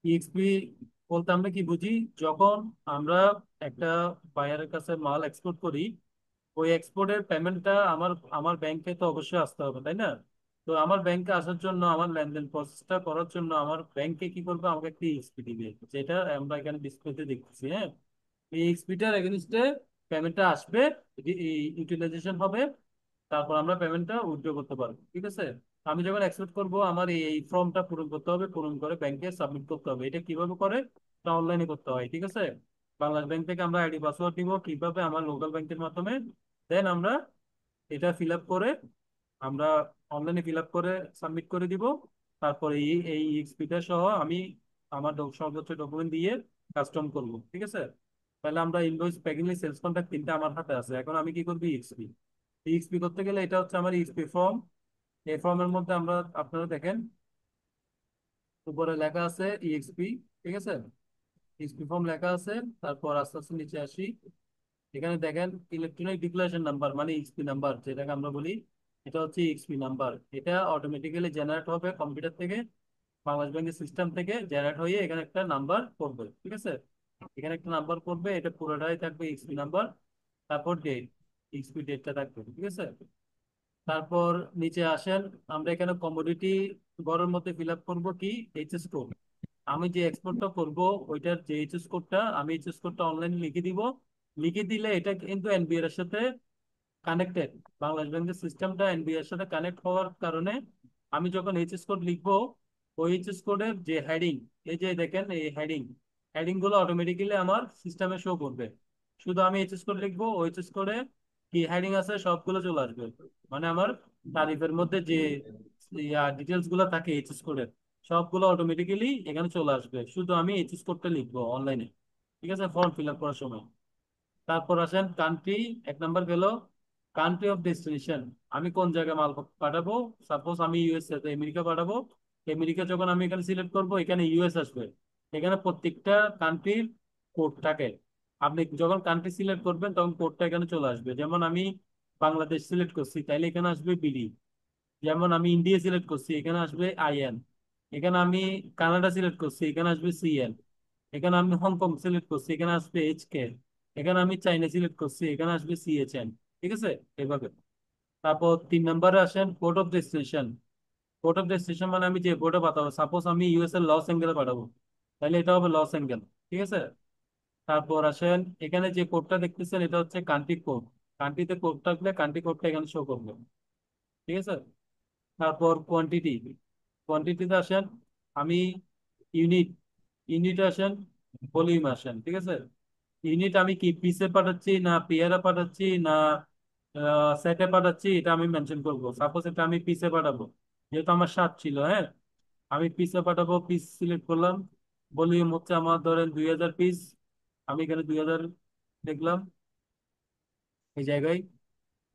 EXP বলতে আমরা কি বুঝি? যখন আমরা একটা বায়ারের কাছে মাল এক্সপোর্ট করি, ওই এক্সপোর্টের পেমেন্টটা আমার আমার ব্যাংকে তো অবশ্যই আসতে হবে, তাই না? তো আমার ব্যাংকে আসার জন্য, আমার লেনদেন প্রসেসটা করার জন্য আমার ব্যাংকে কি করবে, আমাকে একটা ইএক্সপি দিবে, যেটা আমরা এখানে ডিসপ্লেতে দেখতেছি। হ্যাঁ, এই ইএক্সপিটার এগেনস্টে পেমেন্টটা আসবে, ইউটিলাইজেশন হবে, তারপর আমরা পেমেন্টটা উইথড্র করতে পারবো। ঠিক আছে? আমি যখন এক্সপেক্ট করব, আমার এই ফর্মটা পূরণ করতে হবে, পূরণ করে ব্যাংকে সাবমিট করতে হবে। এটা কিভাবে করে? এটা অনলাইনে করতে হয়। ঠিক আছে? বাংলাদেশ ব্যাংক থেকে আমরা আইডি পাসওয়ার্ড দিব, কিভাবে? আমার লোকাল ব্যাংকের মাধ্যমে। দেন আমরা এটা ফিল আপ করে, আমরা অনলাইনে ফিল আপ করে সাবমিট করে দিব। তারপরে এই এই এক্সপিটা সহ আমি আমার সর্বোচ্চ ডকুমেন্ট দিয়ে কাস্টম করব। ঠিক আছে? তাহলে আমরা ইনভয়েস, প্যাকিং, সেলস কন্ট্রাক্ট তিনটা আমার হাতে আছে। এখন আমি কি করবো? ইএক্সপি। ইএক্সপি করতে গেলে এটা হচ্ছে আমার ইএক্সপি ফর্ম। এই ফর্মের মধ্যে আমরা, আপনারা দেখেন উপরে লেখা আছে ইএক্সপি। ঠিক আছে? ইএক্সপি ফর্ম লেখা আছে। তারপর আস্তে আস্তে নিচে আসি। এখানে দেখেন ইলেকট্রনিক ডিক্লারেশন নাম্বার, মানে ইএক্সপি নাম্বার যেটাকে আমরা বলি, এটা হচ্ছে ইএক্সপি নাম্বার। এটা অটোমেটিক্যালি জেনারেট হবে কম্পিউটার থেকে, বাংলাদেশ ব্যাংকের সিস্টেম থেকে জেনারেট হয়ে এখানে একটা নাম্বার পড়বে। ঠিক আছে? এখানে একটা নাম্বার পড়বে, এটা পুরোটাই থাকবে ইএক্সপি নাম্বার। তারপর ডেট, ইএক্সপি ডেটটা থাকবে। ঠিক আছে? তারপর নিচে আসেন, আমরা এখানে কমোডিটি ঘরের মধ্যে ফিল আপ করবো কি, এইচএস কোড। আমি যে এক্সপোর্টটা করব, ওইটার যে এইচএস কোডটা, আমি এইচএস কোডটা অনলাইনে লিখে দিব। লিখে দিলে এটা কিন্তু এনবিআর এর সাথে কানেক্টেড। বাংলাদেশ ব্যাংকের সিস্টেমটা এনবিআর এর সাথে কানেক্ট হওয়ার কারণে আমি যখন এইচএস কোড লিখবো, ওই এইচএস কোডের যে হেডিং, এই যে দেখেন এই হেডিং, হেডিং গুলো অটোমেটিক্যালি আমার সিস্টেমে শো করবে। শুধু আমি এইচএস কোড লিখবো, ওই এইচএস কোডে কি হেডিং আছে সবগুলো চলে আসবে। মানে আমার তারিফের মধ্যে যে ডিটেলস গুলো থাকে এইচএস কোডের, সবগুলো অটোমেটিক্যালি এখানে চলে আসবে। শুধু আমি এইচএস কোডটা লিখবো অনলাইনে। ঠিক আছে? ফর্ম ফিল আপ করার সময়। তারপর আসেন কান্ট্রি। এক নাম্বার গেল কান্ট্রি অফ ডেস্টিনেশন। আমি কোন জায়গায় মাল পাঠাবো। সাপোজ আমি ইউএসএ, তো আমেরিকা পাঠাবো। আমেরিকা যখন আমি এখানে সিলেক্ট করব, এখানে ইউএস আসবে। এখানে প্রত্যেকটা কান্ট্রির কোড থাকে। আপনি যখন কান্ট্রি সিলেক্ট করবেন তখন কোডটা এখানে চলে আসবে। যেমন আমি বাংলাদেশ সিলেক্ট করছি, তাইলে এখানে আসবে বিডি। যেমন আমি ইন্ডিয়া সিলেক্ট করছি, এখানে আসবে আইএন। এখানে আমি কানাডা সিলেক্ট করছি, এখানে আসবে সিএন। এখানে আমি হংকং সিলেক্ট করছি, এখানে আসবে এইচকে। এখানে আমি চাইনা সিলেক্ট করছি, এখানে আসবে সিএচএন। ঠিক আছে? এভাবে। তারপর 3 নম্বরে আসেন code of destination. Code of destination মানে আমি যে বোর্ডে পাঠাবো, সাপোজ আমি ইউএস এর লস অ্যাঞ্জেলে পাঠাবো, তাহলে এটা হবে লস অ্যাঞ্জেল। ঠিক আছে? তারপর আসেন, এখানে যে কোডটা দেখতেছেন এটা হচ্ছে কান্ট্রি কোড। কান্ট্রিতে কোড থাকলে কান্ট্রি কোডটা এখানে শো করবে। ঠিক আছে? তারপর কোয়ান্টিটি। কোয়ান্টিটিতে আসেন, আমি ইউনিট, ইউনিট আসেন, ভলিউম আসেন। ঠিক আছে? ইউনিট আমি কি পিসে পাঠাচ্ছি না পেয়ারে পাঠাচ্ছি না সেটে পাঠাচ্ছি, এটা আমি মেনশন করবো। সাপোজ এটা আমি পিসে পাঠাবো, যেহেতু আমার 7 ছিল। হ্যাঁ, আমি পিসে পাঠাবো, পিস সিলেক্ট করলাম। ভলিউম হচ্ছে আমার ধরেন 2000 পিস। আমি এখানে 2000 দেখলাম এই জায়গায়।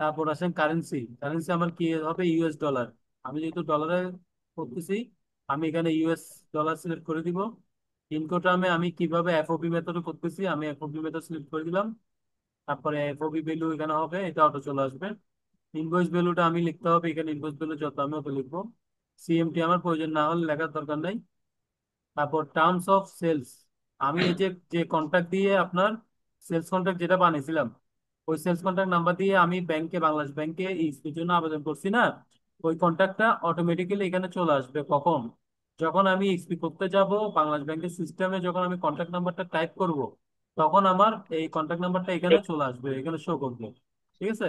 তারপর আসেন কারেন্সি। কারেন্সি আমার কি হবে? US dollar. আমি যেহেতু ডলারে করতেছি, আমি এখানে ইউএস ডলার সিলেক্ট করে দিব। ইনকোটামে আমি কিভাবে এফওবি মেথডে করতেছি, আমি এফওবি মেথড সিলেক্ট করে দিলাম। তারপরে এফওবি ভ্যালু এখানে হবে, এটা অটো চলে আসবে। ইনভয়েস ভ্যালুটা আমি লিখতে হবে এখানে, ইনভয়েস ভ্যালু যত আমি ওটা লিখবো। সিএমটি আমার প্রয়োজন না হলে লেখার দরকার নাই। তারপর টার্মস অফ সেলস, আমি এই যে যে কন্ট্রাক্ট দিয়ে আপনার সেলস কন্ট্রাক্ট যেটা বানিয়েছিলাম, ওই সেলস কন্ট্রাক্ট নাম্বার দিয়ে আমি ব্যাংকে, বাংলাদেশ ব্যাংকে ইস্যুর জন্য আবেদন করছি না, ওই কন্ট্রাক্টটা অটোমেটিক্যালি এখানে চলে আসবে। কখন? যখন আমি এক্সপি করতে যাব বাংলাদেশ ব্যাংকের সিস্টেমে, যখন আমি কন্ট্রাক্ট নাম্বারটা টাইপ করব, তখন আমার এই কন্ট্রাক্ট নাম্বারটা এখানে চলে আসবে, এখানে শো করবে। ঠিক আছে?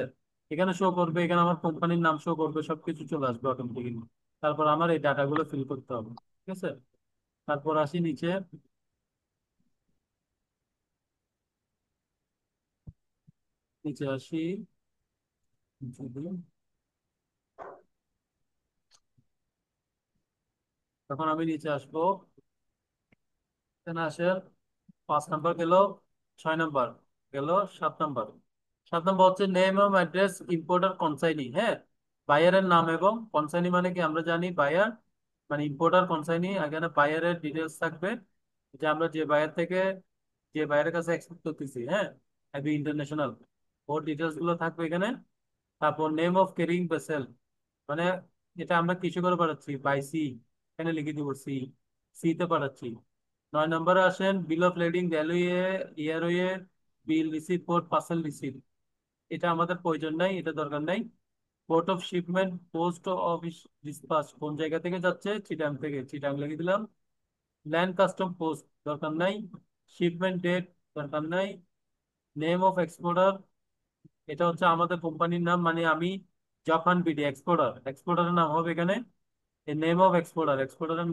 এখানে শো করবে, এখানে আমার কোম্পানির নাম শো করবে, সবকিছু চলে আসবে অটোমেটিক্যালি। তারপর আমার এই ডাটাগুলো ফিল করতে হবে। ঠিক আছে? তারপর আসি নিচে। নিচে আসি যদি, তখন আমি নিচে আসবো। এখানে আসে 5 নাম্বার গেল, 6 নাম্বার গেল, 7 নাম্বার। 7 নাম্বার হচ্ছে নেম এবং অ্যাড্রেস ইম্পোর্টার কনসাইনি। হ্যাঁ, বায়ারের নাম এবং কনসাইনি মানে কি আমরা জানি, বায়ার মানে ইম্পোর্টার, কনসাইনি এখানে বায়ারের ডিটেলস থাকবে, যে আমরা যে বায়ার থেকে, যে বায়ারের কাছে এক্সপোর্ট করতেছি। হ্যাঁ, এবি ইন্টারন্যাশনাল, ওর ডিটেলস গুলো থাকবে এখানে। তারপর নেম অফ ক্যারিং ভেসেল, মানে এটা আমরা কিছু করে পাঠাচ্ছি বাই সি, এখানে লিখে দিব সি, সি তে পাঠাচ্ছি। 9 নম্বরে আসেন bill of lading, railway, airway, bill receive for parcel receive. এটা আমাদের প্রয়োজন নাই, এটা দরকার নাই। Port of shipment, post office dispatch, কোন জায়গা থেকে যাচ্ছে, চিটাং থেকে, চিটাং লিখে দিলাম। ল্যান্ড কাস্টম পোস্ট দরকার নাই। শিপমেন্ট ডেট দরকার নাই। নেম অফ এক্সপোর্টার, এটা হচ্ছে আমাদের কোম্পানির নাম, মানে আমি জাপান বিডি এক্সপোর্টার, এক্সপোর্টারের নাম হবে এখানে। এই নেম অফ এক্সপোর্টার, এক্সপোর্টারের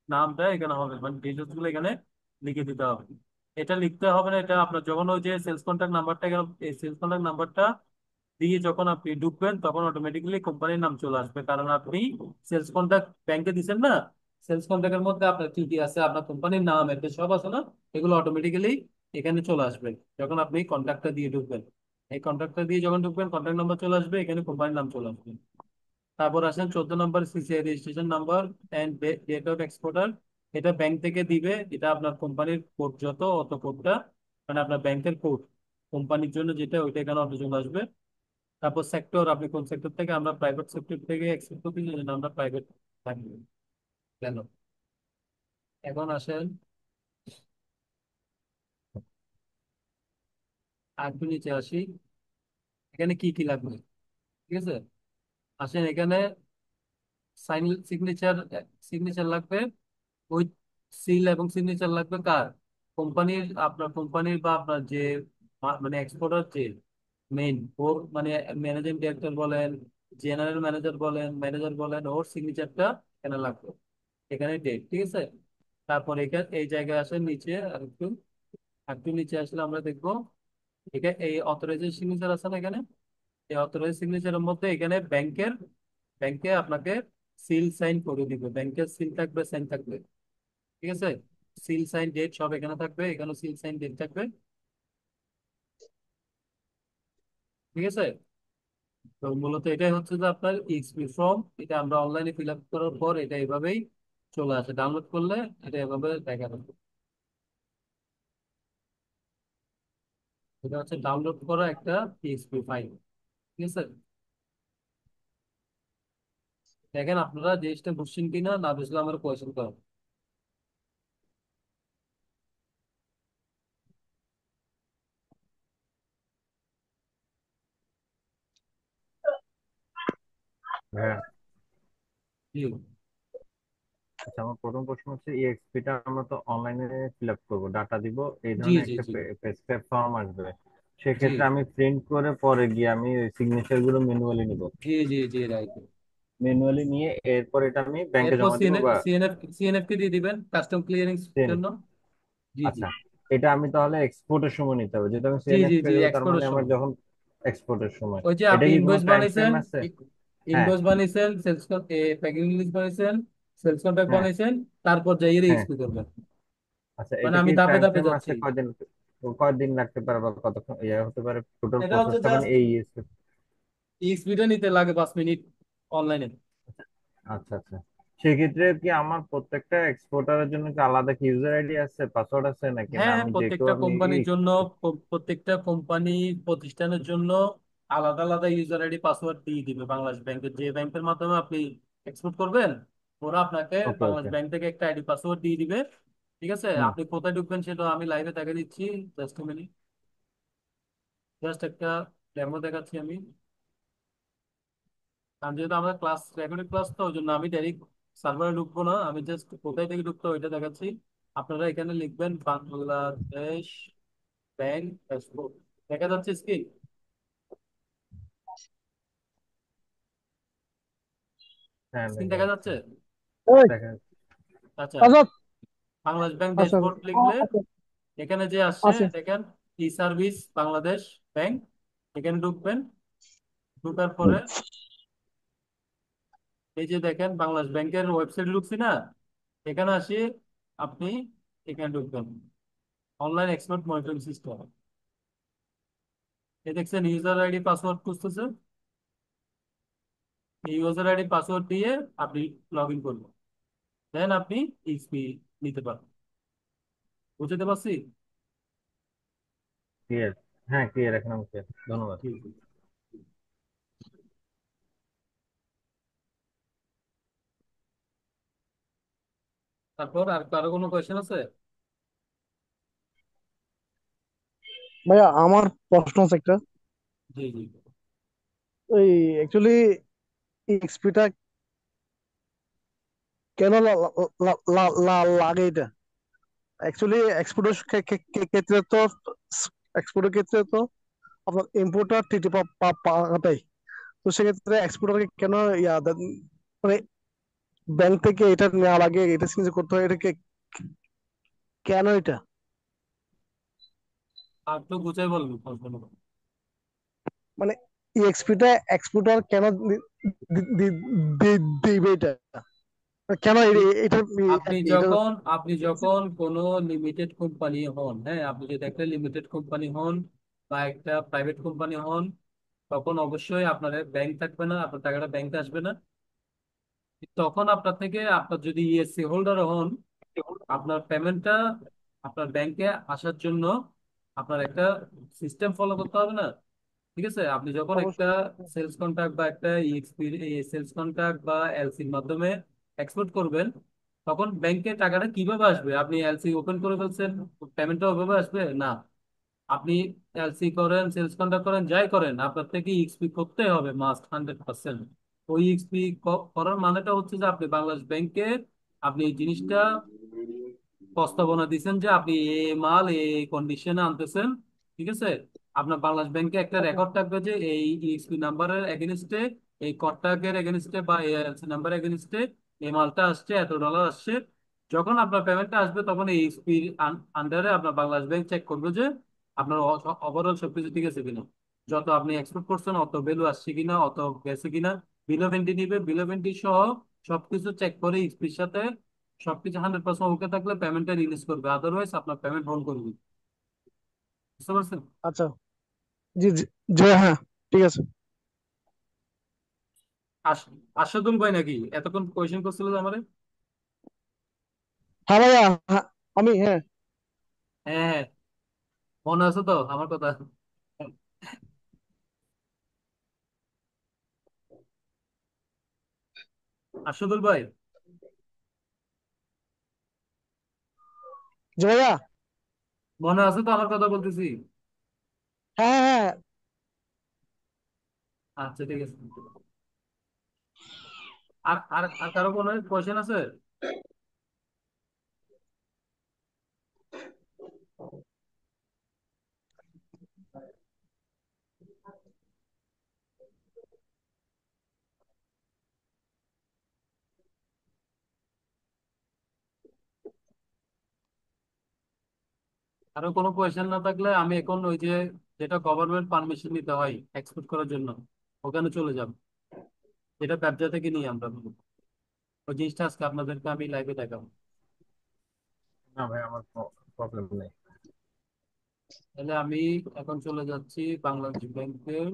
নামটা এখানে হবে, মানে ডিটেলস গুলো এখানে লিখে দিতে হবে। এটা লিখতে হবে না, এটা আপনার যখন ওই যে সেলস কন্ট্যাক্ট নাম্বারটা, এই সেলস কন্ট্যাক্ট নাম্বারটা দিয়ে যখন আপনি ঢুকবেন তখন অটোমেটিক্যালি কোম্পানির নাম চলে আসবে, কারণ আপনি সেলস কন্ট্যাক্ট ব্যাংকে দিচ্ছেন না। সেলস কন্ট্যাক্টের মধ্যে আপনার কি কি আছে, আপনার কোম্পানির নাম অ্যাড্রেস সব আছে না, এগুলো অটোমেটিক্যালি এখানে চলে আসবে যখন আপনি কন্ট্যাক্টটা দিয়ে ঢুকবেন। এই কন্ট্যাক্টটা দিয়ে যখন ঢুকবেন কন্ট্যাক্ট নাম্বার চলে আসবে, এখানে কোম্পানির নাম চলে আসবে। তারপর আসেন 14 number, CCI registration number and date of exporter. এটা ব্যাংক থেকে দিবে, এটা আপনার কোম্পানির কোড যত অত কোডটা, মানে আপনার ব্যাংকের কোড কোম্পানির জন্য যেটা, ওইটা এখানে অটো চলে আসবে। তারপর সেক্টর, আপনি কোন সেক্টর থেকে, আমরা প্রাইভেট সেক্টর থেকে এক্সপোর্ট করতে জন্য আমরা প্রাইভেট থাকবে কেন। এখন আসেন আরেকটু নিচে আসি, এখানে কি কি লাগবে, ঠিক আছে। আসেন এখানে সাইন সিগনেচার, সিগনেচার লাগবে, ওই সিল এবং সিগনেচার লাগবে কার, কোম্পানির, আপনার কোম্পানির বা আপনার যে মানে এক্সপোর্টার যে মেইন, ওর মানে ম্যানেজিং ডিরেক্টর বলেন, জেনারেল ম্যানেজার বলেন, ম্যানেজার বলেন, ওর সিগনেচারটা এখানে লাগবে, এখানে ডেট, ঠিক আছে। তারপর এখানে এই জায়গায় আসে নিচে আর একটু, একটু নিচে আসলে আমরা দেখবো এখানে এই অথরাইজেশন সিগনেচার আছে না এখানে। এই অথরাইজ সিগনেচারের মধ্যে এখানে ব্যাংকের, ব্যাংকে আপনাকে সিল সাইন করে দিবে, ব্যাংকের সিল থাকবে, সাইন থাকবে, ঠিক আছে। সিল সাইন ডেট সব এখানে থাকবে, এখানে সিল সাইন ডেট থাকবে, ঠিক আছে। তো মূলত এটাই হচ্ছে যে আপনার এক্সপি ফর্ম, এটা আমরা অনলাইনে ফিল আপ করার পর এটা এভাবেই চলে আসে, ডাউনলোড করলে এটা এভাবে দেখা যাবে। এটা হচ্ছে ডাউনলোড করা একটা পিএক্সপি ফাইল, ঠিক আছে। দেখেন আপনারা জিনিসটা বুঝছেন কিনা, না বুঝলে আমার কোয়েশ্চেন করেন। হ্যাঁ। জি আচ্ছা, আমার প্রথম প্রশ্ন হচ্ছে ইএক্সপি টা আমরা তো অনলাইনে ফিল আপ করবো, ডাটা দিব, এই জি ধরনের জি একটা জি ফর্ম আসবে। জি সেক্ষেত্রে আমি প্রিন্ট করে পরে গিয়ে আমি ওই সিগনেচার গুলো ম্যানুয়ালি নিব। জি জি জি রাইট। ম্যানুয়ালি নিয়ে এরপর এটা আমি ব্যাংকে এরপর জমা দিব সিএনএফ বা সিএনএফ সিএনএফ কে দিয়ে দিবেন কাস্টম ক্লিয়ারিংস চেন। জন্য। জি জি আচ্ছা, এটা আমি তাহলে এক্সপোর্টের সময় নিতে হবে, যেহেতু আমি জি জি সিএনএফ কে জি দেবো, তার মানে এক্সপোর্টের আমার সময়। যখন এক্সপোর্টের সময়। ওই যে এটা আপনি কি কোনো ইনভয়েস টাইম ফ্রেম বানাইছেন, আছে? হ্যাঁ, ইনভয়েস বানাইছেন, সেলস প্যাকিং লিস্ট বানাইছেন, সেলস কন্ট্রাক্ট হ্যাঁ, বানাইছেন, তারপর যাই হ্যাঁ। এক্সপি করবেন। আচ্ছা, মানে এটা কি আমি ধাপে টাইম ধাপে ফ্রেম আছে? যাচ্ছি। কয়দিন, কয়দিন লাগতে পারে বা কতক্ষণ ইয়ে হতে পারে টোটাল এটা হচ্ছে প্রসেসটা, মানে জাস্ট এই এক্সপিটা নিতে লাগে 5 মিনিট অনলাইনে। আচ্ছা, আচ্ছা। সেক্ষেত্রে কি আমার প্রত্যেকটা এক্সপোর্টারের জন্য কি আলাদা কি ইউজার আইডি আছে, পাসওয়ার্ড আছে, নাকি না হ্যাঁ হ্যাঁ, আমি যে কেউ প্রত্যেকটা আমি কোম্পানির জন্য, প্রত্যেকটা কোম্পানি প্রতিষ্ঠানের জন্য আলাদা আলাদা ইউজার আইডি পাসওয়ার্ড দিয়ে দিবে। বাংলাদেশ ব্যাংকের যে ব্যাংকের মাধ্যমে আপনি এক্সপোর্ট করবেন, ওরা আপনাকে ওকে, বাংলাদেশ ওকে। ব্যাংক থেকে একটা আইডি পাসওয়ার্ড দিয়ে দিবে, ঠিক আছে। হুম। আপনি কোথায় ঢুকবেন সেটা আমি লাইভে দেখা দিচ্ছি, জাস্ট মিনিট, জাস্ট একটা ডেমো দেখাচ্ছি আমি। কারণ যেহেতু আমাদের ক্লাস রেকর্ডেড ক্লাস, তো ওই জন্য আমি ডাইরেক্ট সার্ভারে ঢুকবো না, আমি জাস্ট কোথায় থেকে ঢুকতে হয় ওইটা দেখাচ্ছি। আপনারা এখানে লিখবেন বাংলাদেশ ব্যাংক ড্যাশবোর্ড, দেখা যাচ্ছে স্ক্রিন, হ্যাঁ, স্ক্রিন দেখা দেখা যাচ্ছে। যাচ্ছে। ওই দেখা যাচ্ছে। আচ্ছা, আজাদ বাংলাদেশ ব্যাংক আছে ড্যাশবোর্ড লিখলে আছে এখানে যে আসছে আছে। দেখেন, ই সার্ভিস বাংলাদেশ ব্যাংক, এখানে ঢুকবেন। ঢুকার পরে এই যে দেখেন বাংলাদেশ ব্যাংকের ওয়েবসাইটে ঢুকছি না, এখানে আসি আপনি, এখানে ঢুকবেন অনলাইন এক্সপোর্ট মনিটরিং সিস্টেম। এই দেখছেন ইউজার আইডি পাসওয়ার্ড খুঁজতেছে, এই ইউজার আইডি পাসওয়ার্ড দিয়ে আপনি লগ ইন করবেন, দেন আপনি এক্সপি নিতে পারবেন। বুঝতে পারছি। ক্লিয়ার। হ্যাঁ, ক্লিয়ার, এখন আমি ক্লিয়ার, ধন্যবাদ। জি জি। তারপর আর কারো কোনো কোয়েশ্চেন আছে? ভাইয়া আমার প্রশ্ন আছে একটা। জি জি। ওই অ্যাকচুয়ালি এক্সপিটা কেন লাগে এটা? অ্যাকচুয়ালি এক্সপোর্টের ক্ষেত্রে তো এক্সপোর্টের ক্ষেত্রে তো আপনার ইম্পোর্টার টিটি পাঠাই। তো সেক্ষেত্রে এক্সপোর্টারকে কেন মানে ব্যাংক থেকে এটা নেওয়া লাগে, এটা সিগনেচার করতে হয়, কেন এটা? আর একটু গুছাই বলবেন প্রশ্নটা। মানে ইএক্সপিটা এক্সপোর্টার কেন দিবে এটা? কেন আপনি এটা আপনি এটা যখন আপনি যখন কোনো লিমিটেড কোম্পানি হন, হ্যাঁ, আপনি যদি একটা লিমিটেড কোম্পানি হন বা একটা প্রাইভেট কোম্পানি হন, তখন অবশ্যই আপনার ব্যাংক থাকবে না, আপনার টাকাটা ব্যাংকে আসবে না। তখন আপনার থেকে, আপনার যদি ইএসসি হোল্ডার হন, আপনার পেমেন্টটা আপনার ব্যাংকে আসার জন্য আপনার একটা সিস্টেম ফলো করতে হবে না? ঠিক আছে, আপনি যখন একটা অবশ্যই। সেলস কন্ট্রাক্ট বা একটা ইএক্সপি সেলস কন্ট্রাক্ট বা এলসির মাধ্যমে এক্সপোর্ট করবেন, তখন ব্যাংকে টাকাটা কিভাবে আসবে? আপনি এলসি ওপেন করে ফেলছেন, পেমেন্টটা ওভাবে আসবে না। আপনি এলসি করেন, সেলস কন্ট্রাক্ট করেন, যাই করেন, আপনার থেকে ইএক্সপি করতে হবে, মাস্ট 100%। ওই ইএক্সপি করার মানেটা হচ্ছে যে আপনি বাংলাদেশ ব্যাংকে আপনি এই জিনিসটা প্রস্তাবনা দিচ্ছেন যে আপনি এই মাল এই কন্ডিশনে আনতেছেন। ঠিক আছে, আপনার বাংলাদেশ ব্যাংকে একটা আচ্ছা রেকর্ড থাকবে যে এই ইএক্সপি নাম্বারের এগেনস্টে, এই কন্ট্রাক্টের এগেনস্টে বা এলসি নাম্বার এগেনস্টে এই মালটা আসছে, এত ডলার আসছে। যখন আপনার পেমেন্টটা আসবে তখন এই ইএক্সপি আন্ডারে আপনার বাংলাদেশ ব্যাংক চেক করবে যে আপনার ওভারঅল সবকিছু ঠিক আছে কিনা, যত আপনি এক্সপোর্ট করছেন অত ভ্যালু আসছে কিনা, অত গেছে কিনা। বিল অফ এন্ট্রি নিবে, বিল অফ এন্ট্রি সহ সবকিছু চেক করে ইএক্সপির সাথে সবকিছু 100% ওকে থাকলে পেমেন্টটা রিলিজ করবে, আদারওয়াইজ আপনার পেমেন্ট হোল্ড করবে। বুঝতে পারছেন? আচ্ছা। জি জি জি, হ্যাঁ, ঠিক আছে। আস আশাদুল ভাই নাকি এতক্ষণ কোয়েশ্চেন করছিল যে আমারে? হ্যাঁ ভাইয়া, হ্যাঁ, আমি, হ্যাঁ। হ্যাঁ হ্যাঁ, মনে আছে তো আমার কথা? আশাদুল ভাই, জি ভাইয়া। মনে আছে তো আমার কথা বলতেছি? হ্যাঁ হ্যাঁ হ্যাঁ। আচ্ছা ঠিক আছে। আর আর আর কারো কোনো কোয়েশ্চেন আছে? আরো কোনো কোয়েশ্চেন না থাকলে আমি এখন ওই যে যেটা গভর্নমেন্ট পারমিশন নিতে হয় এক্সপোর্ট করার জন্য, ওখানে চলে যাব, যেটা ব্যবসা থেকে নিই আমরা। ওই জিনিসটা আজকে আপনাদেরকে আমি লাইভে দেখাবো। না ভাই, আমার প্রবলেম নেই। তাহলে আমি এখন চলে যাচ্ছি বাংলাদেশ ব্যাংকের,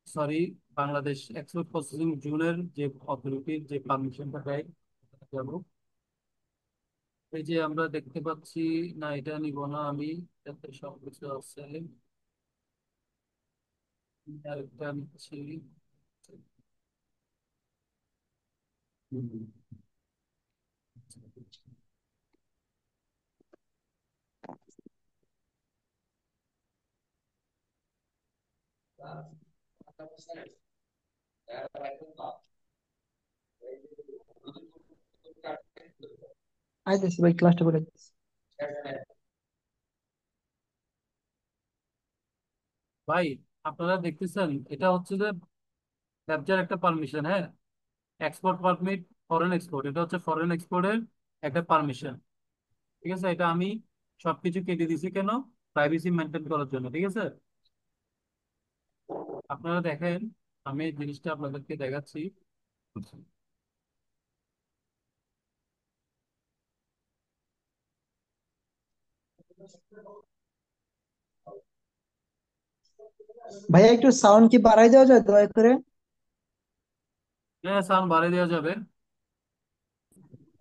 সরি, বাংলাদেশ এক্সপোর্ট প্রসেসিং জোনের যে অথরিটির যে পারমিশনটা দেয় যাব। এই যে আমরা দেখতে পাচ্ছি, না এটা নিব না আমি, এটাতে সবকিছু আছে। আরেকটা নিচ্ছি। হুম। আইতেছি ভাই, ক্লাসটা করে দিচ্ছি। ভাই, আপনারা দেখতেছেন এটা হচ্ছে যে ব্যবসার একটা পারমিশন, হ্যাঁ, এক্সপোর্ট পারমিট, ফরেন এক্সপোর্ট, এটা হচ্ছে ফরেন এক্সপোর্টের একটা পারমিশন। ঠিক আছে, এটা আমি সবকিছু কেটে দিছি কেন? প্রাইভেসি মেনটেন করার জন্য। ঠিক আছে, আপনারা দেখেন, আমি এই জিনিসটা আপনাদেরকে দেখাচ্ছি। ভাইয়া একটু সাউন্ড কি বাড়াই দেওয়া যায় দয়া করে? হ্যাঁ, সাউন্ড বাড়িয়ে দেওয়া যাবে।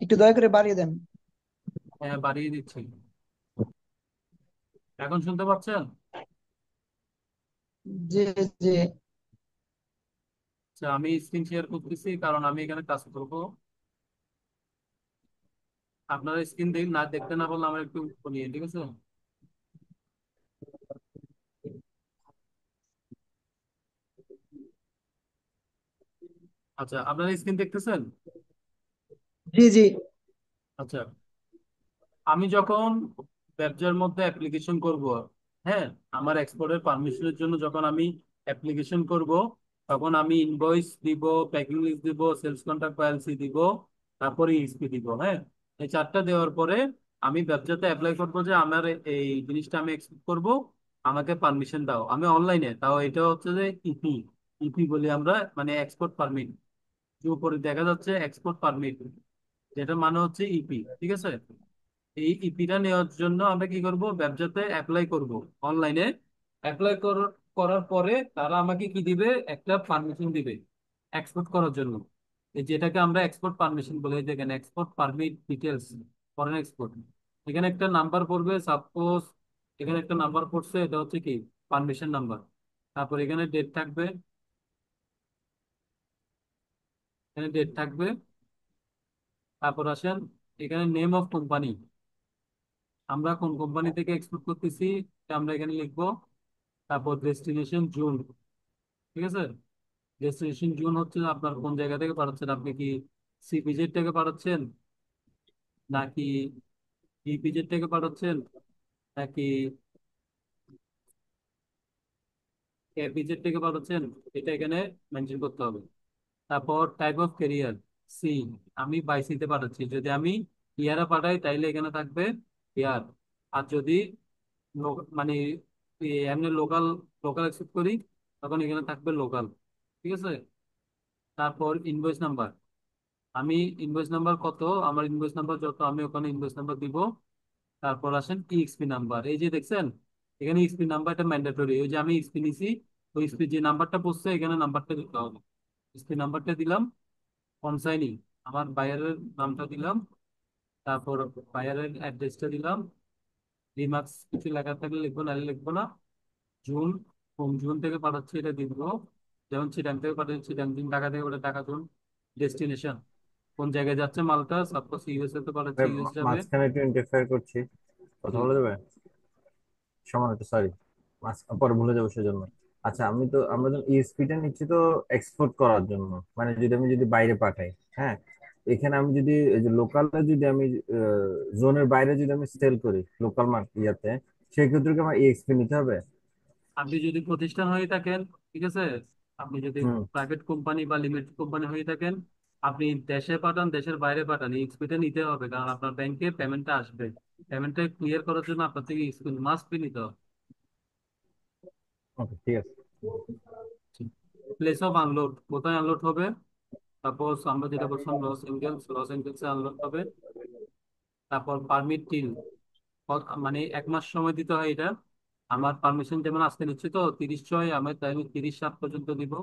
একটু দয়া করে বাড়িয়ে দেন। হ্যাঁ, বাড়িয়ে দিচ্ছি। এখন শুনতে পাচ্ছেন? জি জি। আচ্ছা, আমি স্ক্রিন শেয়ার করতেছি কারণ আমি এখানে কাজ করব। আপনারা স্ক্রিন না দেখতে না পারলে আমার একটু নিয়ে, ঠিক আছে? আচ্ছা, আপনারা স্ক্রিন দেখতেছেন? জি জি। আচ্ছা, আমি যখন ব্যবসার মধ্যে অ্যাপ্লিকেশন করব, হ্যাঁ, আমার এক্সপোর্টের পারমিশনের জন্য যখন আমি অ্যাপ্লিকেশন করব, তখন আমি ইনভয়েস দিব, প্যাকিং লিস্ট দিব, সেলস কন্ট্রাক্ট বা এলসি দিব, তারপরে ইএসপি দিব। হ্যাঁ, এই চারটা দেওয়ার পরে আমি ব্যবসাতে অ্যাপ্লাই করবো যে আমার এই জিনিসটা আমি এক্সপোর্ট করব, আমাকে পারমিশন দাও। আমি অনলাইনে, তাও এটা হচ্ছে যে ইপি, ইপি বলি আমরা, মানে এক্সপোর্ট পারমিট। উপরে দেখা যাচ্ছে এক্সপোর্ট পারমিট, যেটা মানে হচ্ছে ইপি, ঠিক আছে? এই ইপিটা নেওয়ার জন্য আমরা কি করব, ব্যবসাতে অ্যাপ্লাই করব অনলাইনে। অ্যাপ্লাই করার পরে তারা আমাকে কি দিবে, একটা পারমিশন দিবে এক্সপোর্ট করার জন্য। এই যেটাকে আমরা এক্সপোর্ট পারমিশন বলে, দেখেন export permit details, foreign export. এখানে একটা নাম্বার পড়বে, সাপোজ এখানে একটা নাম্বার পড়ছে, এটা হচ্ছে কি পারমিশন নাম্বার। তারপর এখানে ডেট থাকবে, এখানে ডেট থাকবে। তারপর আসেন এখানে নেম অফ কোম্পানি, আমরা কোন কোম্পানি থেকে এক্সপোর্ট করতেছি এটা আমরা এখানে লিখবো। তারপর ডেস্টিনেশন জোন, ঠিক আছে? ডেস্টিনেশন জোন হচ্ছে আপনার কোন জায়গা থেকে পাঠাচ্ছেন, আপনি কি সিপিজেড থেকে পাঠাচ্ছেন, নাকি ইপিজেড থেকে পাঠাচ্ছেন, নাকি এপিজেড থেকে পাঠাচ্ছেন, এটা এখানে মেনশন করতে হবে। তারপর টাইপ অফ ক্যারিয়ার, সি, আমি বাই সিতে পাঠাচ্ছি। যদি আমি ইয়ারা পাঠাই তাইলে এখানে থাকবে ইয়ার। আর যদি মানে এমনি লোকাল, লোকাল অ্যাকসেপ্ট করি, তখন এখানে থাকবে লোকাল, ঠিক আছে? তারপর ইনভয়েস নাম্বার, আমি ইনভয়েস নাম্বার কত, আমার ইনভয়েস নাম্বার যত আমি ওখানে ইনভয়েস নাম্বার দিব। তারপর আসেন ইএক্সপি নাম্বার, এই যে দেখছেন এখানে ইএক্সপি নাম্বারটা ম্যান্ডেটরি, ওই যে আমি এক্সপি নিছি, ওই এক্সপি যে নাম্বারটা পড়ছে এখানে নাম্বারটা দিতে হবে। এক্সপি নাম্বারটা দিলাম, কনসাইনি আমার বায়ারের নামটা দিলাম, তারপর বায়ারের অ্যাড্রেসটা দিলাম, রিমার্কস কিছু লেখা থাকলে লিখবো, নাহলে লিখবো না। জুন, কোন জুন থেকে পাঠাচ্ছি এটা দিব, যেমন চিটাং থেকে পাঠাচ্ছি চিটাং, জুন ঢাকা থেকে ওটা ঢাকা জুন। ডেস্টিনেশন, কোন জায়গায় যাচ্ছে মালটা, সাপোজ ইউএসএ তে পাঠাচ্ছি ইউএস যাবে। মাঝখানে একটু ইন্টারফেয়ার করছি, কথা জি। বলে যাবে? সমান একটু সরি, পরে ভুলে যাবো সেজন্য। আচ্ছা, আমরা যখন ইএসপিটা নিচ্ছি তো এক্সপোর্ট করার জন্য, মানে যদি বাইরে পাঠাই, হ্যাঁ, এখানে আমি যদি এই যে লোকালে যদি আমি জোনের বাইরে যদি আমি সেল করি লোকাল মার্কেট ইয়াতে, সেক্ষেত্রে কি আমার ইএক্সপি নিতে হবে? আপনি যদি প্রতিষ্ঠান হয়ে থাকেন, ঠিক আছে, আপনি যদি হুম। প্রাইভেট কোম্পানি বা লিমিটেড কোম্পানি হয়ে থাকেন, আপনি দেশে পাঠান দেশের বাইরে পাঠান, এই এক্সপিটা নিতে হবে, কারণ আপনার ব্যাংকে পেমেন্টটা আসবে। পেমেন্টটা ক্লিয়ার করার জন্য আপনার থেকে স্কুল মাস্ট বি নিতে হবে। ওকে, ঠিক আছে। প্লেস অফ আনলোড, কোথায় আনলোড হবে? সাপোজ আমরা যেটা বলছিলাম লস এঞ্জেলস, লস এঞ্জেলসে আনলোড হবে। তারপর পারমিট টিল, মানে 1 মাস সময় দিতে হয় এটা। আমার পারমিশন যেমন আসতে নিচ্ছে তো 30/6, আমি তাই 30/7 পর্যন্ত দিব।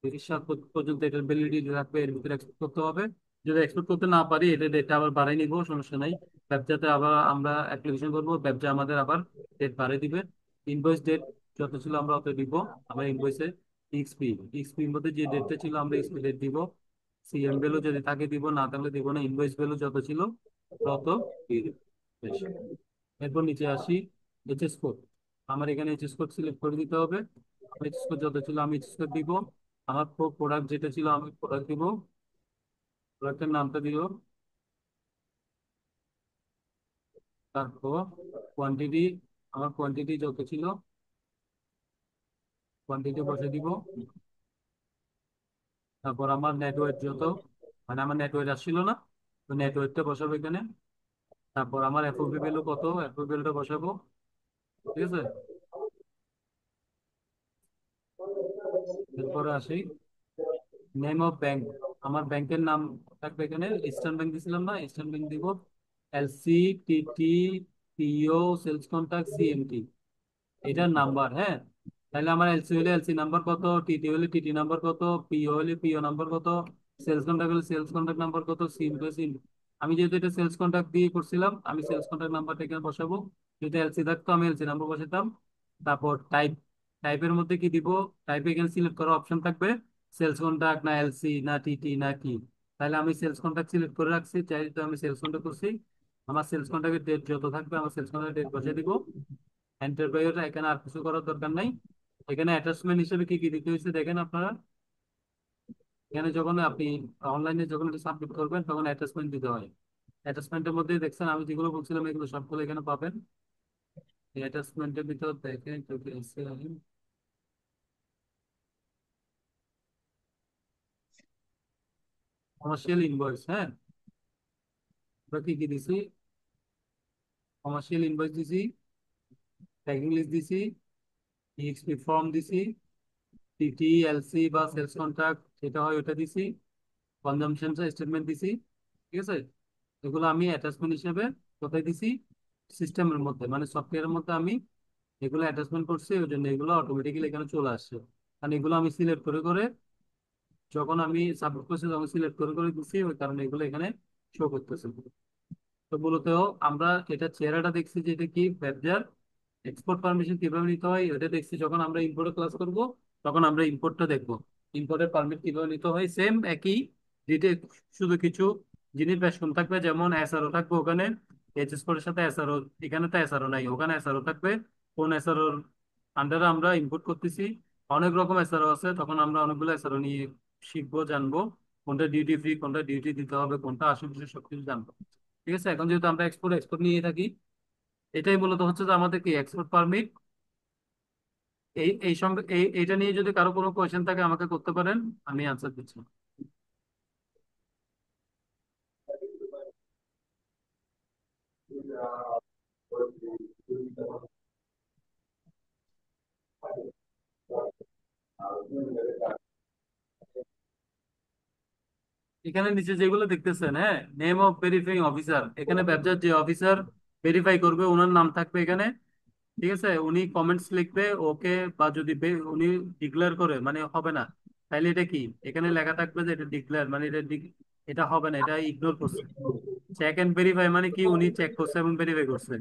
30/7 পর্যন্ত এটার ভ্যালিডিটি রাখবে, এর ভিতরে এক্সপোর্ট করতে হবে। যদি এক্সপোর্ট করতে না পারি এটা ডেটটা আবার বাড়াই নিব, সমস্যা নাই। ব্যবসাতে আবার আমরা অ্যাপ্লিকেশন করবো, ব্যবসা আমাদের আবার ডেট বাড়িয়ে দিবে। ইনভয়েস ডেট যত ছিল আমরা অত দিব। আমরা ইনভয়েসে ইএক্সপি, ইএক্সপির মধ্যে যে ডেটটা ছিল আমরা এক্সপি ডেট দিব। সিএম ভ্যালু যদি থাকে দিব, না থাকলে দিব না। ইনভয়েস ভ্যালু যত ছিল তত দিয়ে দিব। বেশ। এরপর নিচে আসি, এইচএস কোড, আমার এখানে এইচএস কোড সিলেক্ট করে দিতে হবে। আমার এইচএস কোড যত ছিল আমি এইচএস কোড দিব। আমার প্রোডাক্ট যেটা ছিল আমি প্রোডাক্ট দিব, প্রোডাক্টের নামটা দিব। তারপর কোয়ান্টিটি, আমার কোয়ান্টিটি যত ছিল কোয়ান্টিটি বসে দিব। তারপর আমার নেটওয়ার্ক যত, মানে আমার নেটওয়ার্ক আসছিল না, তো নেটওয়ার্কটা বসাবো এখানে। তারপর আমার এফওবি ভ্যালু কত, এফওবি ভ্যালুটা বসাবো, ঠিক আছে? এরপরে আসি নেম অফ ব্যাংক, আমার ব্যাংকের নাম থাকবে এখানে, ইস্টার্ন ব্যাংক দিছিলাম না, ইস্টার্ন ব্যাংক দিব। এলসি, টিটি, পিও, সেলস কন্ট্যাক্ট, সিএমটি, এটার নাম্বার। হ্যাঁ, তাহলে আমার এলসি হলে এলসি নাম্বার কত, টিটি হলে টিটি নাম্বার কত, পিও হলে পিও নাম্বার কত, সেলস কন্ট্যাক্ট হলে সেলস কন্ট্যাক্ট নাম্বার কত, সিম হলে সিম। আমি যেহেতু এটা সেলস কন্ট্যাক্ট দিয়ে করছিলাম, আমি সেলস কন্ট্যাক্ট নাম্বারটা এখানে বসাবো। যদি এলসি থাকতো আমি এলসি নাম্বার বসাতাম। তারপর টাইপ, টাইপের মধ্যে কি দিব, টাইপে এখানে সিলেক্ট করার অপশন থাকবে, সেলস কন্ট্যাক্ট না এলসি না টিটি না কি। তাহলে আমি সেলস কন্ট্যাক্ট সিলেক্ট করে রাখছি, চাই তো আমি সেলস কন্ট্যাক্ট করছি। আমার সেলস কন্ট্যাক্টের ডেট যত থাকবে আমার সেলস কন্ট্যাক্ট ডেট বসে দিব। এন্টারপ্রাইজটা এখানে আর কিছু করার দরকার নাই। এখানে অ্যাটাচমেন্ট হিসেবে কি কি দিতে হয়েছে দেখেন আপনারা, এখানে যখন আপনি অনলাইনে যখন সাবমিট করবেন তখন অ্যাটাচমেন্ট দিতে হয়। অ্যাটাচমেন্টের মধ্যে দেখছেন আমি যেগুলো বলছিলাম এগুলো সবগুলো এখানে পাবেন। এই অ্যাটাচমেন্টের ভিতর দেখেন যদি আছে কমার্শিয়াল ইনভয়েস। হ্যাঁ, আমরা কি কি দিছি? কমার্শিয়াল ইনভয়েস দিছি, ট্র্যাকিং লিস্ট দিছি, ইএক্সপি ফর্ম দিছি, টিটি এলসি বা সেলস কন্ট্রাক্ট যেটা হয় ওটা দিছি, কনজাম্পশন স্টেটমেন্ট দিছি। ঠিক আছে, এগুলো আমি অ্যাটাচমেন্ট হিসেবে কোথায় দিছি? সিস্টেমের মধ্যে মানে সফটওয়্যারের মধ্যে আমি এগুলো অ্যাটাচমেন্ট করছি, ওই জন্য এগুলো অটোমেটিক্যালি এখানে চলে আসছে। কারণ এগুলো আমি সিলেক্ট করে করে যখন আমি সাবমিট করছি তখন সিলেক্ট করে করে দিচ্ছি, ওই কারণে এগুলো এখানে শো করতেছে। তো মূলত আমরা এটা চেহারাটা দেখছি যে এটা কি ব্যাবজার এক্সপোর্ট পারমিশন কিভাবে নিতে হয় এটা দেখছি। যখন আমরা ইম্পোর্টে ক্লাস করব তখন আমরা ইম্পোর্টটা দেখবো, ইম্পোর্টের পারমিট কিভাবে নিতে হয় সেম একই ডিটেল। শুধু কিছু জিনিস বেশ কম থাকবে, যেমন এসআরও থাকবে ওখানে, এইচএস কোডের সাথে এসআরও। এখানে তো এসআরও নাই, ওখানে এসআরও থাকবে। কোন এসআরওর আন্ডারে আমরা ইম্পোর্ট করতেছি, অনেক রকম এসআরও আছে, তখন আমরা অনেকগুলো এসআরও নিয়ে শিখবো, জানবো কোনটা ডিউটি ফ্রি, কোনটা ডিউটি দিতে হবে, কোনটা আশেপাশে সবকিছু জানবো। ঠিক আছে, এখন যেহেতু আমরা এক্সপোর্ট এক্সপোর্ট নিয়ে থাকি, এটাই মূলত হচ্ছে যে আমাদের কি এক্সপোর্ট পারমিট। এই এই সঙ্গে এইটা নিয়ে যদি কারো কোনো কোয়েশ্চেন থাকে আমাকে করতে পারেন, আমি আনসার দিচ্ছি। এখানে নিচে যেগুলো দেখতেছেন, হ্যাঁ, নেম অফ ভেরিফাইং অফিসার, এখানে ব্যবসার যে অফিসার ভেরিফাই করবে ওনার নাম থাকবে এখানে। ঠিক আছে, উনি কমেন্টস লিখবে ওকে, বা যদি উনি ডিক্লেয়ার করে মানে হবে না, তাহলে এটা কি এখানে লেখা থাকবে যে এটা ডিক্লেয়ার মানে এটা এটা হবে না, এটা ইগনোর করছে। চেক এন্ড ভেরিফাই মানে কি উনি চেক করছে এবং ভেরিফাই করছে।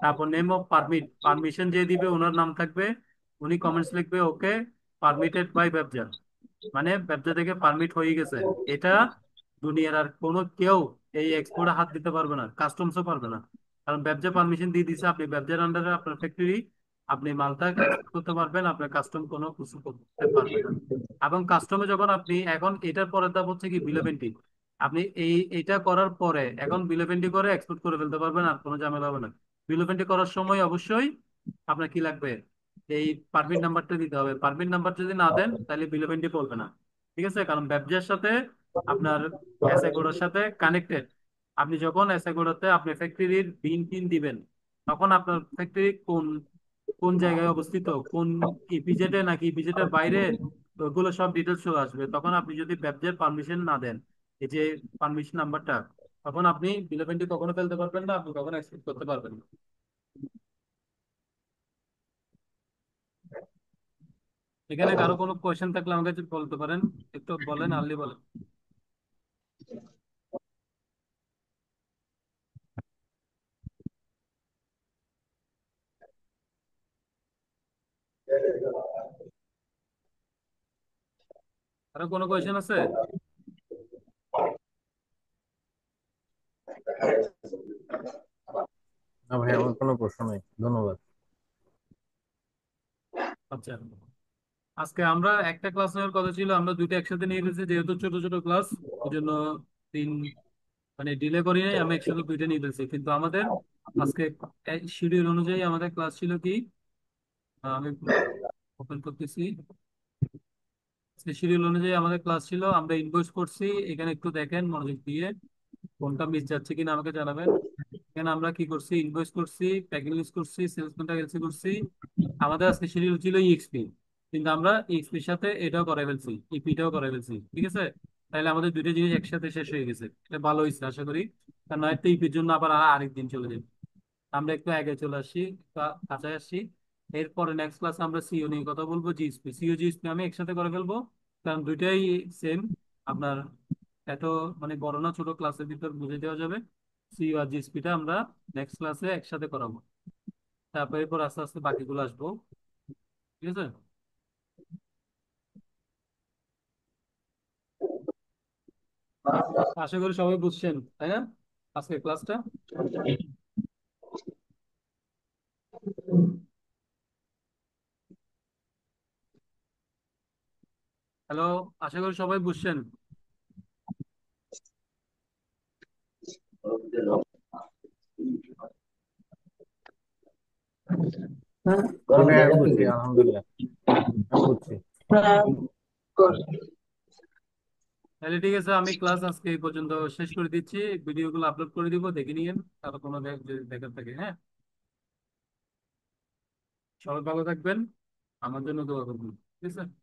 তারপর নেম অফ পারমিট, পারমিশন যে দিবে ওনার নাম থাকবে, উনি কমেন্টস লিখবে ওকে, পারমিটেড বাই ব্যবসা, মানে ব্যবসা থেকে পারমিট হয়ে গেছে। এটা দুনিয়ার আর কোনো কেউ এই এক্সপোর্টে হাত দিতে পারবে না, কাস্টমসও পারবে না। কারণ ব্যবসা পারমিশন দিয়ে দিছে, আপনি ব্যবসার আন্ডারে আপনার ফ্যাক্টরি, আপনি মালটা এক্সপোর্ট করতে পারবেন, আপনার কাস্টম কোনো কিছু করতে পারবে না। এবং কাস্টমে যখন আপনি এখন এটার পরের ধাপ হচ্ছে কি বিলেভেন্টি, আপনি এইটা করার পরে এখন বিলেভেন্টি করে এক্সপোর্ট করে ফেলতে পারবেন, আর কোনো ঝামেলা হবে না। বিলেভেন্টি করার সময় অবশ্যই আপনার কি লাগবে? এই পারমিট নাম্বারটা দিতে হবে। পারমিট নাম্বার যদি না দেন তাহলে বিলেভেন্টি বলবে না। ঠিক আছে, কারণ ব্যবসার সাথে আপনার এসএগুলোর সাথে কানেক্টেড। আপনি যখন এসএগুলোতে আপনি ফ্যাক্টরির বিন টিন দিবেন, তখন আপনার ফ্যাক্টরি কোন কোন জায়গায় অবস্থিত, কোন ইপিজেডে নাকি ইপিজেডের বাইরে, ওগুলো সব ডিটেলস চলে আসবে। তখন আপনি যদি ব্যবসার পারমিশন না দেন, এই যে পারমিশন নাম্বারটা, তখন আপনি বিলেভেন্টি কখনো ফেলতে পারবেন না, আপনি কখনো এক্সপোর্ট করতে পারবেন না। এখানে কারো কোনো কোয়েশ্চেন থাকলে আমাকে একটু বলতে পারেন, একটু বলেন, আনলি বলেন। কারো কোনো কোয়েশ্চেন আছে? না ভাই, আমার কোনো প্রশ্ন নেই, ধন্যবাদ। আচ্ছা, আজকে আমরা একটা ক্লাস নেওয়ার কথা ছিল, আমরা দুইটা একসাথে নিয়ে ফেলছি যেহেতু ছোট ছোট ক্লাস, ওই জন্য তিন মানে ডিলে করি নাই, আমি একসাথে দুইটা নিয়ে ফেলছি। কিন্তু আমাদের আজকে শিডিউল অনুযায়ী আমাদের ক্লাস ছিল কি, আমি ওপেন করতেছি। শিডিউল অনুযায়ী আমাদের ক্লাস ছিল, আমরা ইনভয়েস করছি। এখানে একটু দেখেন মনোযোগ দিয়ে, কোনটা মিস যাচ্ছে কিনা আমাকে জানাবেন। এখানে আমরা কি করছি, ইনভয়েস করছি, প্যাকিং লিস্ট করছি, সেলস কন্টাক্ট এলসি করছি। আমাদের আজকে শিডিউল ছিল ইএক্সপি, কিন্তু আমরা ইএক্সপির সাথে এটাও করে ফেলছি, ইপিটাও করে ফেলছি। ঠিক আছে, তাহলে আমাদের দুইটা জিনিস একসাথে শেষ হয়ে গেছে, এটা ভালো হয়েছে আশা করি। কারণ নয়তো ইপির জন্য আবার আরেকদিন চলে যাবে। আমরা একটু আগে চলে আসছি, কাছায় আসছি। এরপরে নেক্সট ক্লাস আমরা সিও নিয়ে কথা বলবো, জিএসপি, সিও জিএসপি আমি একসাথে করে ফেলবো, কারণ দুইটাই সেম। আপনার এত মানে বড় না, ছোট ক্লাসের ভিতর বুঝে দেওয়া যাবে। সিও আর জিএসপিটা আমরা নেক্সট ক্লাসে একসাথে করাবো, তারপরে এরপর আস্তে আস্তে বাকিগুলো আসবো। ঠিক আছে, আশা করি সবাই বুঝছেন, তাই না, আজকে ক্লাসটা? হ্যালো, আশা করি সবাই বুঝছেন। জি ভাই, আমি বুঝছি, আলহামদুলিল্লাহ আমি বুঝছি। তাহলে ঠিক আছে, আমি ক্লাস আজকে এই পর্যন্ত শেষ করে দিচ্ছি। ভিডিওগুলো আপলোড করে দিব, দেখে নিয়েন। আর কোনো যদি দেখার থাকে, হ্যাঁ। সবাই ভালো থাকবেন, আমার জন্য দোয়া করবেন, ঠিক আছে।